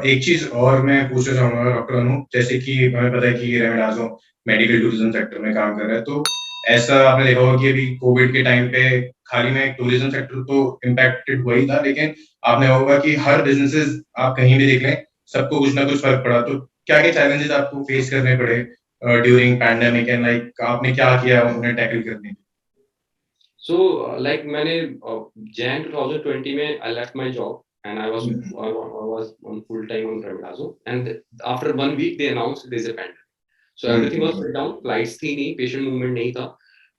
एक चीज और मैं पूछना चाहूंगा डॉक्टर अनु, जैसे कि हमें पता है कि रेमेडाजो मेडिकल टूरिज्म सेक्टर में काम कर रहा है, तो ऐसा आपने देखा होगा कि अभी कोविड के टाइम पे खाली में टूरिज्म सेक्टर तो इम्पैक्टेड हुआ ही था, लेकिन आपने होगा कि हर बिजनेसेस आप कहीं भी देख लें, सबको कुछ ना कुछ फर्क पड़ा। तो क्या क्या चैलेंजेस आपको फेस करने पड़े ड्यूरिंग पैंडेमिक, एंड लाइक आपने क्या किया उन्हें टैकल करने के So, like मैंने Jan 2020 में I left my job and लिए? I was on full time on Ramazo, and after 1 week they announced there's a pandemic. So everything was hmm. shut down, flights थी नहीं, patient movement नहीं था.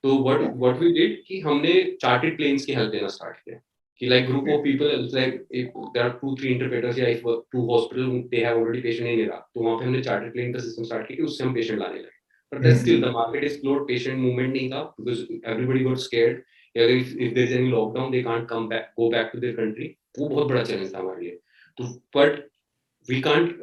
तो what we did कि हमने chartered planes की help लेना start किया. कि like group of people, it's like if there are 2-3 interpreters या if two hospital they have already patient in Iraq, तो वहाँ पे हमने chartered plane का system start किया कि उससे हम patient लाने लगे. But that's still the market is closed, patient movement नहीं था because everybody got scared. If there is any lockdown, they can't go back to their country. वो बहुत बड़ा challenge था हमारे लिए. तो but we can't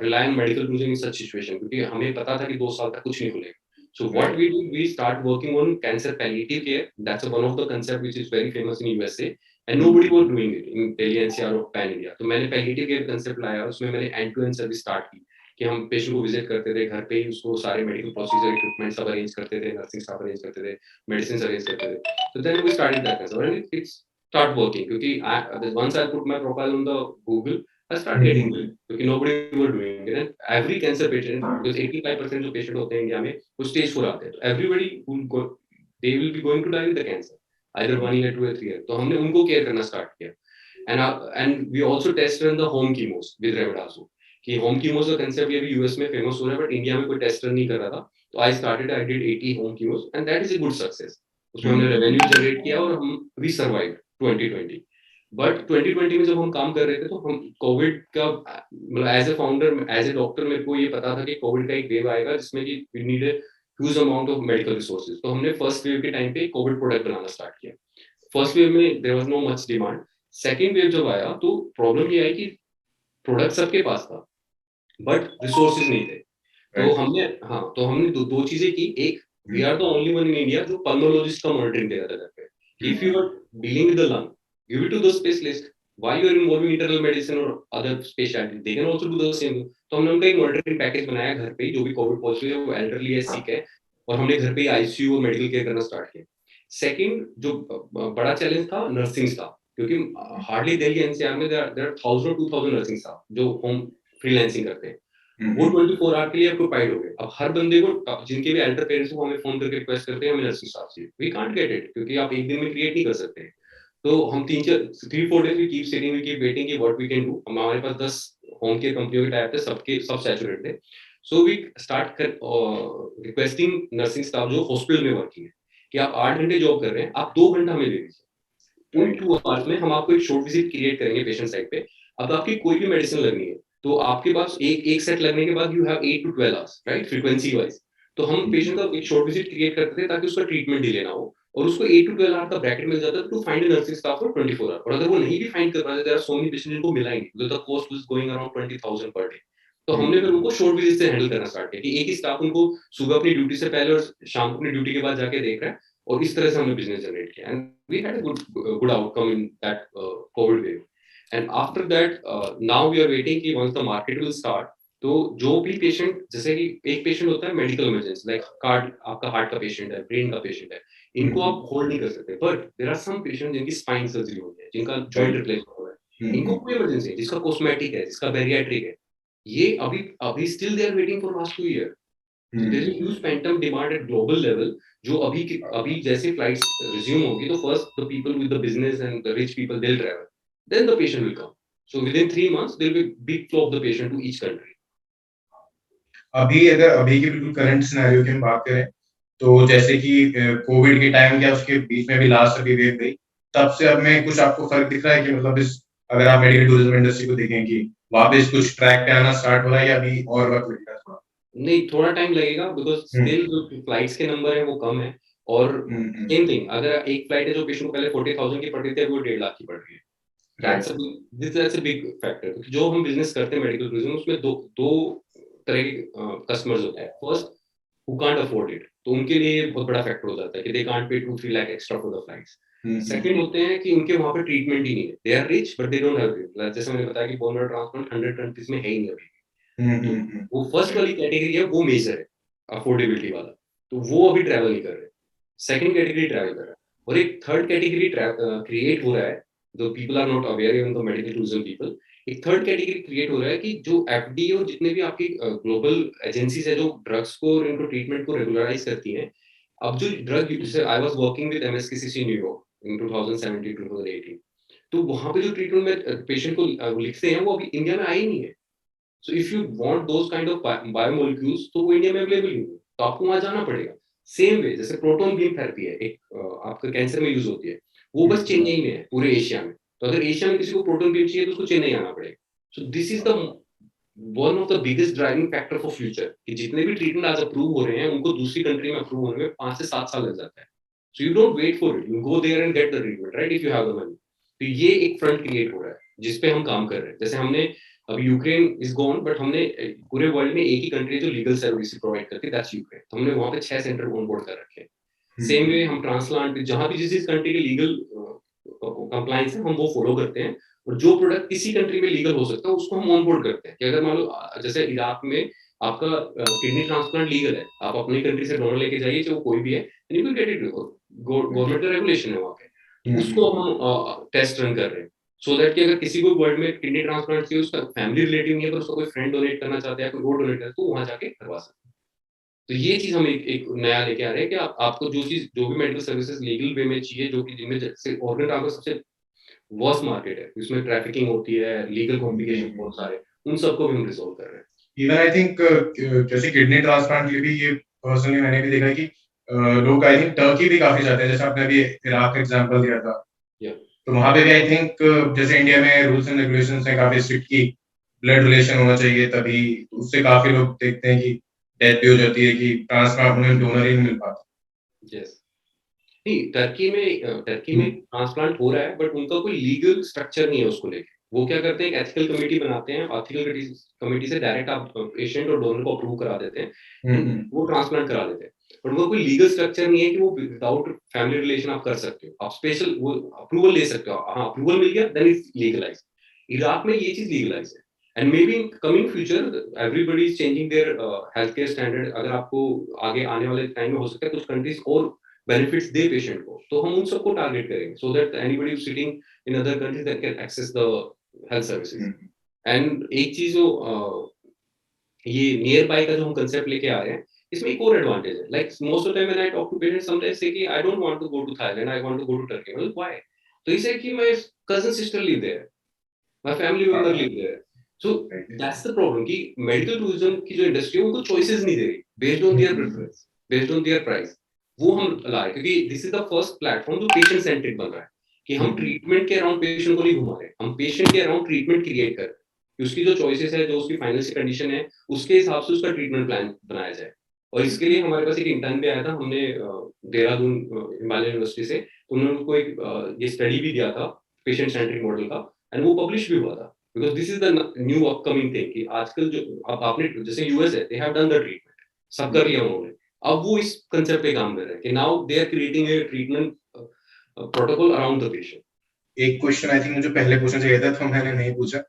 rely on medical tourism in such situation क्योंकि हमें पता था कि 2 साल तक कुछ नहीं खुलेगा. So what we did, we start working on cancer palliative care. That's one of the concept which is very famous in USA and nobody was doing it in Delhi NCR or pan India. तो मैंने palliative care concept लाया, उसमें मैंने end to end service start की कि हम patient को visit करते थे, घर पे ही उसको सारे मेडिकल प्रोसीजर इक्विपमेंट सब अरेंज करते थे, नर्सिंग स्टाफ अरेंज करते थे, मेडिसिन अरेंज करते थे. So then we started that concept and it start working क्योंकि once I put my profile on the Google, I start getting hmm. billed क्योंकि nobody were doing it and every cancer patient because 85% जो patient होते हैं India में वो stage 4 आते हैं, तो everybody will go, they will be going to die with the cancer either 1 year 2 year 3 year. तो हमने उनको केयर करना स्टार्ट किया and we also test run the home chemos with Remdesivir कि होम कीमोस का कंसेप्ट ये भी US में फेमस हो रहा है बट इंडिया में कोई टेस्ट रन नहीं कर रहा था. तो I did 80 home chemos and that is a good success. उसमें हमने रेवेन्यू जनरेट किया और हम वी सर्वाइव 2020. बट 2020 में जब हम काम कर रहे थे तो हम कोविड का मतलब as a founder as a doctor मेरे को ये पता था कि कोविड का एक वेव आएगा जिसमें कि we need a huge amount of medical resources. तो हमने फर्स्ट वेव के टाइम पे कोविड प्रोडक्ट बनाना स्टार्ट किया. फर्स्ट वेव में there was no much demand. Second wave जब आया तो प्रॉब्लम ये आई कि प्रोडक्ट सबके पास था बट रिसोर्सेज नहीं थे. तो Right. हमने दो चीजें की. एक, we are the only one in India जो पल्मोलॉजिस्ट का मॉनिटरिंग दे रहा था घर पे. If you are dealing with the lung, give it to the specialist. Why you are involving internal medicine और other speciality, they can also do the same. तो हमने उनका एक मॉनिटरिंग पैकेज बनाया घर पे ही, जो भी कोविड पॉजिटिव है वो एल्डरली है, सिक है, और हमने घर पे ही आईसीयू और मेडिकल केयर करना स्टार्ट किया. सेकंड जो बड़ा चैलेंज था, नर्सिंग स्टाफ, क्योंकि हार्डली दिल्ली एनसीआर में देयर आर 1000 नर्सिंग स्टाफ जो होम फ्रीलांसिंग करते हैं. वो 24 आवर के लिए ऑक्यूपाइड हो गए. अब हर बंदे को, जिनके भी एल्डर पेरेंट्स को हमें फोन करके रिक्वेस्ट करते हैं हमें नर्सिंग स्टाफ चाहिए. वी कांट गेट इट क्योंकि आप एक दिन में क्रिएट नहीं कर सकते. तो हम 3-4 days we keep sitting, we keep waiting कि व्हाट वी कैन डू. हमारे पास 10 होम केयर कंपनियों के टाइप थे, सबके सब सैचुरेटेड थे. सो वी स्टार्ट कर रिक्वेस्टिंग नर्सिंग स्टाफ जो हॉस्पिटल में वर्किंग है कि आप 8 घंटे जॉब कर रहे हैं, आप 2 घंटा हमें दे दीजिए. उन 2 आवर्स में हम आपको एक शॉर्ट विजिट क्रिएट करेंगे पेशेंट साइड पे. अब आपकी कोई भी मेडिसिन लगनी है तो आपके पास एक सेट लगने के बाद you have 8 to 12 hours, right, frequency wise. तो हम पेशेंट का एक शॉर्ट विजिट क्रिएट करते थे ताकि उसका ट्रीटमेंट डिले ना हो, और उसको 8 to 12 आवर का ब्रैकेट मिल जाता है to find nursing staff for 24 hour. और अगर वो नहीं भी फाइंड कर पाते, there are so many patient जिनको मिला ही नहीं, because the cost was going around 20,000 per day. तो हमने फिर उनको शॉर्ट विजिट से हैंडल करना स्टार्ट किया कि एक ही स्टाफ उनको सुबह अपनी ड्यूटी से पहले और शाम को अपनी ड्यूटी के बाद जाके देख रहा है, और इस तरह से हमने बिजनेस जनरेट किया. And we had a good outcome in that covid wave. And after that now we are waiting कि once the market will start, तो जो भी पेशेंट, जैसे कि एक पेशेंट होता है मेडिकल इमरजेंसी, लाइक आपका हार्ट का पेशेंट है, ब्रेन का पेशेंट है, इनको आप होल्ड नहीं कर सकते. But there are some patient जिनकी स्पाइन सर्जरी हुई है, जिनका जॉइंट रिप्लेसमेंट हुआ है, इनको कोई इमरजेंसी है, जिसका कॉस्मेटिक है, जिसका बेरियाट्रिक है, ये अभी अभी still they are waiting for last 2 year. So there is a huge pent-up demand at global level. जो अभी जैसे flights resume होगी तो first the people with the business and the rich people they'll travel, then the patient will come. So within 3 months there will be big flow of the patient to each country. अभी अगर अभी के बिल्कुल current scenario की हम बात करें, तो जैसे कि कोविड के टाइम क्या उसके बीच में भी लास्ट अभी वेव गई, तब से अब में कुछ आपको फर्क दिख रहा है कि मतलब इस, अगर आप मेडिकल टूरिज्म इंडस्ट्री को देखें कि वापस कुछ ट्रैक पे आना स्टार्ट हो रहा है या अभी और वक्त लगेगा थोड़ा? नहीं, थोड़ा टाइम लगेगा बिकॉज स्टिल जो फ्लाइट्स के नंबर है वो कम है. और सेम थिंग, अगर एक फ्लाइट है जो पेशेंट को पहले 40,000 की पड़ रही थी, वो 1.5 लाख की पड़ रही है. That's a big factor. जो हम बिजनेस करते हैं मेडिकल टूरिज्म, उसमें दो दो तरह के कस्टमर्स होते हैं. First, who can't afford it, तो उनके लिए बहुत बड़ा फैक्टर हो जाता है कि they can't pay 2-3 lakh extra for the flights. Second होते हैं कि उनके वहां पे ट्रीटमेंट ही नहीं है, they are rich but they don't have treatment, जैसे मैंने बताया कि बोन मैरो ट्रांसप्लांट 100 कंट्रीज में है ही नहीं अभी। तो वो फर्स्ट वाली कैटेगरी है, वो मेजर है अफोर्डेबिलिटी वाला, तो वो अभी ट्रैवल नहीं कर रहे। सेकंड कैटेगरी ट्रैवल कर रहा है, और एक थर्ड कैटेगरी क्रिएट हो रहा है, जो people are not aware, even the medical tourism people. एक थर्ड कैटेगरी क्रिएट हो रहा है कि जो एफडीए और जितने भी आपकी ग्लोबल एजेंसीज है जो ड्रग्स को और इनको ट्रीटमेंट को रेगुलराइज करती हैं, अब जो ड्रग, जैसे I was working with MSKCC New York in 2017 2018, तो वहां पे जो ट्रीटमेंट में पेशेंट को लिखते हैं वो अभी इंडिया में आई नहीं है। So if you want those kind of biomolecules, तो वो इंडिया में अवेलेबल नहीं है, तो आपको वहां जाना पड़ेगा। सेम वे जैसे प्रोटॉन बीम थेरेपी है एक, आपका कैंसर में यूज होती है, वो बस चेन्नई में है पूरे एशिया में। तो अगर एशिया में किसी को प्रोटॉन बीम चाहिए तो उसको चेन्नई आना पड़ेगा। So this is the one of the biggest driving factor for future, कि जितने भी ट्रीटमेंट आज अप्रूव हो रहे हैं उनको दूसरी कंट्री में अप्रूव होने में 5 से 7 साल लग जाता है। So you don't wait for it, you go there and get the treatment, right, if you have the money. तो ये एक फ्रंट क्रिएट हो रहा है जिसपे हम काम कर रहे हैं। जैसे हमने अभी यूक्रेन इज गॉन, बट हमने पूरे वर्ल्ड में एक ही कंट्री जो लीगल सर्विस प्रोवाइड करती है, दैट्स यूक्रेन। तो हमने वहां पे 6 सेंटर ऑन बोर्ड कर रखे हैं। सेम वे हम ट्रांसप्लांट, जहां भी जिस कंट्री के लीगल कंप्लायंस है हम वो फॉलो करते हैं, और जो प्रोडक्ट किसी कंट्री में लीगल हो सकता है उसको हम ऑन बोर्ड करते हैं। कि अगर मान लो जैसे इराक में आपका किडनी ट्रांसप्लांट लीगल है, आप अपनी कंट्री से डोनर लेके जाइए, चाहे वो कोई भी है, you can get it, government का रेगुलेशन है वहां पे, उसको हम टेस्ट रन कर रहे हैं, सो दैट कि अगर किसी को वर्ल्ड में किडनी ट्रांसप्लांट चाहिए, उसका फैमिली रिलेटिव नहीं है, पर उसका कोई फ्रेंड डोनेट करना चाहता है, कोई वो डोनेट करता है, तो वहां जाके करवा सकते हैं। तो ये चीज हम एक नया लेके आ रहे हैं कि आपको जो चीज, जो भी मेडिकल सर्विसेज लीगल वे में चाहिए, जो कि जिनमें जैसे ऑर्गन आपका सबसे वर्स्ट मार्केट है, इसमें ट्रैफिकिंग होती है, लीगल कॉम्प्लिकेशन बहुत सारे, उन सबको भी हम रिजॉल्व कर रहे हैं। इवन आई थिंक जैसे किडनी ट्रांसप्लांट के लिए भी ये पर्सनली मैंने भी देखा है कि लोग आई थिंक टर्की भी काफी जाते हैं, जैसे आपने अभी इराक का एग्जांपल दिया था। तो वहां पे भी आई थिंक जैसे इंडिया में रूल्स एंड रेगुलेशंस हैं काफी स्ट्रिक्ट की ब्लड रिलेशन होना चाहिए, तभी उससे काफी लोग देखते हैं कि डेथ भी हो जाती है कि ट्रांसप्लांट उन्हें डोनर ही नहीं मिल पाता। यस, नहीं, टर्की में ट्रांसप्लांट हो रहा है, बट उनका कोई लीगल स्ट्रक्चर नहीं है उसको लेके। वो क्या करते हैं, एक एथिकल कमेटी बनाते हैं, एथिकल कमेटी से डायरेक्ट आप पेशेंट और डोनर को अप्रूव करा देते हैं, वो ट्रांसप्लांट करा देते हैं। बट वो कोई लीगल स्ट्रक्चर नहीं है कि वो विदाउट फैमिली रिलेशन आप कर सकते हो, आप स्पेशल वो अप्रूवल ले सकते हो। हाँ, अप्रूवल मिल गया, देन इट्स लीगलाइज। इराक में ये चीज लीगलाइज है, and may be in coming future everybody is changing their health care standard. अगर आपको आगे आने वाले टाइम में हो सकता है कुछ कंट्रीज और बेनिफिट्स दे पेशेंट को, तो हम उन सबको टारगेट करेंगे, so that anybody sitting in other countries that can access the health services. And एक चीज जो ये नियर बाय का जो हम कंसेप्ट लेके आ रहे हैं, इसमें एक और एडवांटेज है। Like most of the time when I talk to patients, sometimes say कि I don't want to go to Thailand, I want to go to Turkey. मतलब व्हाई? तो इसे कि my cousin sister live there, my family member live there. So that's the problem कि medical tourism की जो industry है उनको choices नहीं दे रही based on their preference, based on their price. वो हम ला रहे, क्योंकि this is the first platform जो पेशेंट सेंट्रिक बन रहा है, कि हम ट्रीटमेंट के अराउंड पेशेंट को नहीं घुमा रहे, हम पेशेंट के अराउंड ट्रीटमेंट क्रिएट कर रहे हैं कि उसकी जो चॉइसेस है, जो उसकी फाइनेंशियल कंडीशन है, उसके हिसाब से उसका ट्रीटमेंट प्लान बनाया जाए। और इसके लिए हमारे पास एक इंटर्न भी आया था, हमने देहरादून हिमालय यूनिवर्सिटी से, उन्होंने उनको एक ये स्टडी भी दिया था पेशेंट सेंट्रिक मॉडल का, एंड वो पब्लिश भी हुआ था। Because this is the new upcoming thing कि आजकल जो अब आपने, जैसे यूएस है, they have done the treatment, सब कर लिया उन्होंने, अब वो इस कंसेप्ट पे काम कर रहे हैं कि now they are creating a treatment protocol around the patient. एक क्वेश्चन आई थिंक मुझे पहले पूछना चाहिए था, तो मैंने नहीं पूछा।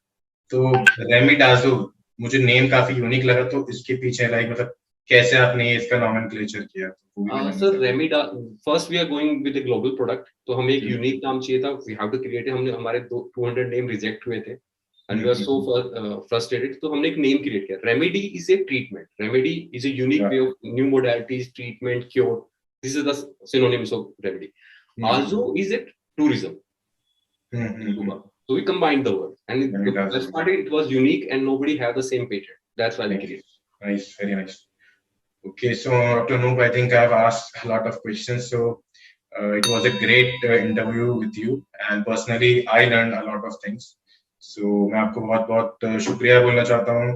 तो रेमिडाजो मुझे नेम काफी यूनिक लगा, तो इसके पीछे लाइक मतलब कैसे आपने इसका नॉमेनक्लेचर किया? तो वो भी मैं सर रेमिडा, first we are going with a global product, तो हमें एक यूनिक नाम चाहिए था, वी हैव टू क्रिएट। हमने हमारे 200 नेम रिजेक्ट हुए थे, and we are so frustrated, तो हमने एक नेम क्रिएट किया। Remedy is a treatment, remedy is a unique way of new modalities, treatment, cure, this is the synonyms of remedy. आजो is a tourism, so we combined the word, and the best part is it was unique and nobody had the same patent, that's why we created. Nice, very nice. Okay, so Dr. Noop, I think I've asked a lot of questions, so it was a great interview with you, and personally I learned a lot of things. So मैं आपको बहुत बहुत शुक्रिया बोलना चाहता हूँ,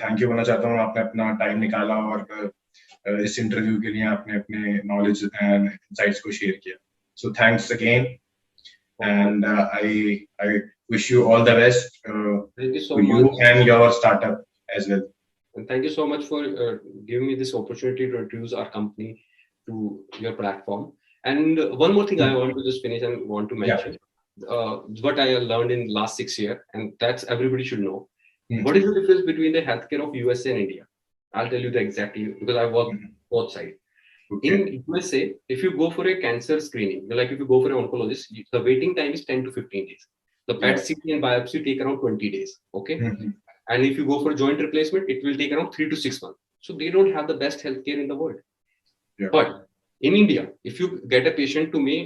thank you बोलना चाहता हूँ, आपने अपना टाइम निकाला और इस इंटरव्यू के लिए आपने अपने नॉलेज एंड इनसाइट्स को शेयर किया. So thanks again, and I wish you all the best. Thank you so to much. You and your startup as well. And thank you so much for giving me this opportunity to introduce our company to your platform. And one more thing I want to just finish and want to Yeah. mention, what I learned in last 6 years, and that's everybody should know. Mhm. What is the difference between the healthcare of USA and India? I'll tell you the exactly because I work both sides. Okay. In USA, if you go for a cancer screening, like if you go for an oncologist, the waiting time is 10 to 15 days. The PET Yeah. CT and biopsy take around 20 days. Okay. Mhm. And if you go for joint replacement, it will take around 3 to 6 months. So they don't have the best healthcare in the world. Yeah. But in India, if you get a patient to me,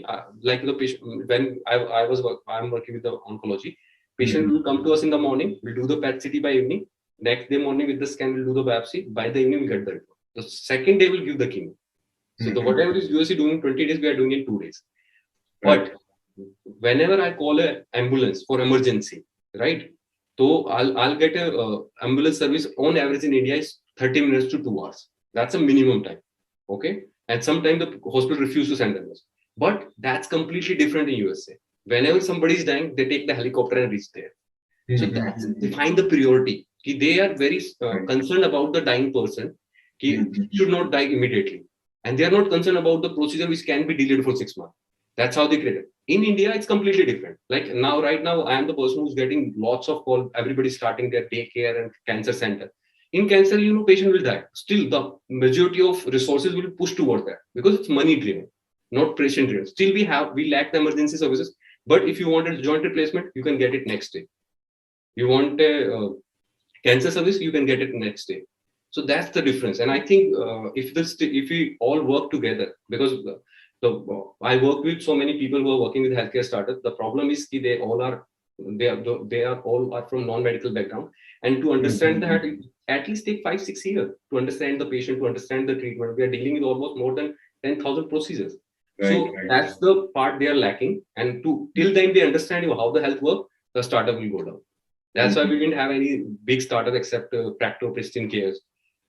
like the patient, when I'm working with the oncology, patient will come to us in the morning, we'll do the PET CT by evening. Next day morning with the scan, we'll do the biopsy. By the evening, we get the report. The second day, we'll give the chemo. So the whatever is USA doing in 20 days, we are doing in 2 days. Right. But whenever I call an ambulance for emergency, right? So I'll get a ambulance service on average in India is 30 minutes to 2 hours. That's a minimum time. Okay. And sometimes the hospital refuses to send ambulance. But that's completely different in USA. Whenever somebody is dying, they take the helicopter and reach there. So that's define the priority. They are very concerned about the dying person. He should not die immediately. And they are not concerned about the procedure which can be delayed for 6 months. That's how they create it. In India, it's completely different. Like now, right now, I am the person who's getting lots of calls. Everybody's starting their daycare and cancer center. In cancer, patient will die. Still, the majority of resources will push toward that because it's money driven, not patient driven. Still, we lack the emergency services. But if you want a joint replacement, you can get it next day. You want a cancer service, you can get it next day. So that's the difference. And I think if we all work together, because I work with so many people who are working with healthcare startups. The problem is that they all are from non-medical background, and to understand that it at least take 5-6 years to understand the patient, to understand the treatment. We are dealing with almost more than 10,000 procedures. So that's the part they are lacking. And till then they understand how the health works, the startup will go down. That's why we didn't have any big startup except Practo, Pristine Cares.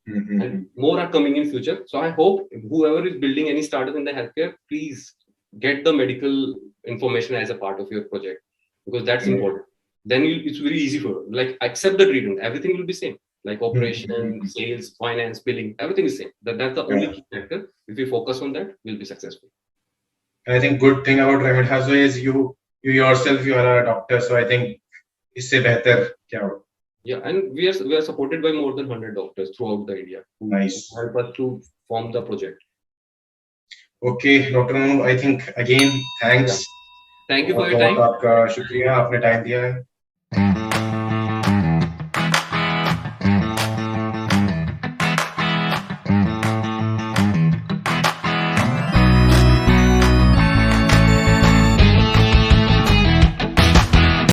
And more are coming in future. So I hope whoever is building any startup in the healthcare, please get the medical information as a part of your project, because that's important. Then it's very easy for like accept the treatment. Everything will be same, like operation, sales, finance, billing, everything is same. That's the only key factor. If you focus on that, we'll be successful. I think good thing about Remedhazo is you yourself, you are a doctor. So I think इससे बेहतर क्या हो? Yeah, and we are supported by more than 100 doctors throughout the India who help us to form the project. Okay, Dr. Anoop, I think again, thanks. Thank you for your time. आपका शुक्रिया, आपने time दिया है.